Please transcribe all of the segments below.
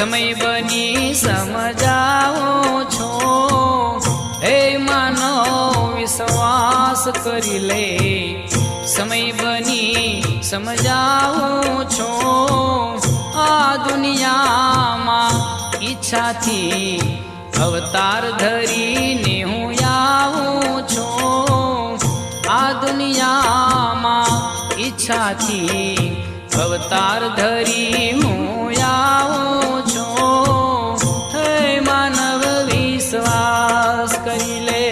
સમય બની સમજાવો છો હે માનવ વિશ્વાસ કરી લે સમય બની સમજાવો છો આ દુનિયામાં ઈચ્છાથી અવતાર ધરીને હું આવું છું આ દુનિયામાં ઈચ્છાથી અવતાર ધરી હું આવું છું હે માનવ વિશ્વાસ કરી લે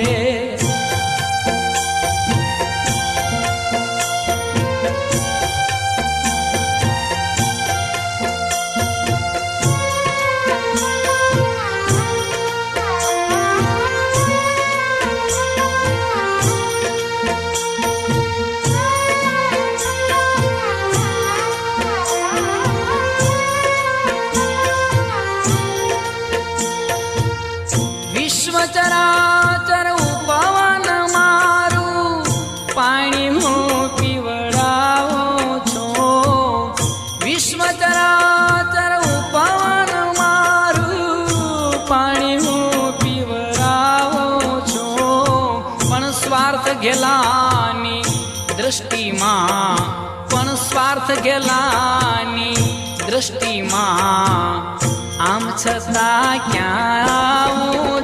ચરાચર ઉપવન મારું પાણી હું પીવડાવો છો વિશ્વ ચરાચર ઉપવન મારું પાણી હું પીવડાવો છો પણ સ્વાર્થ ગેલાની દૃષ્ટિમાં પણ સ્વાર્થ ગેલાની દૃષ્ટિમાં આમ છતાં ક્યાં આવું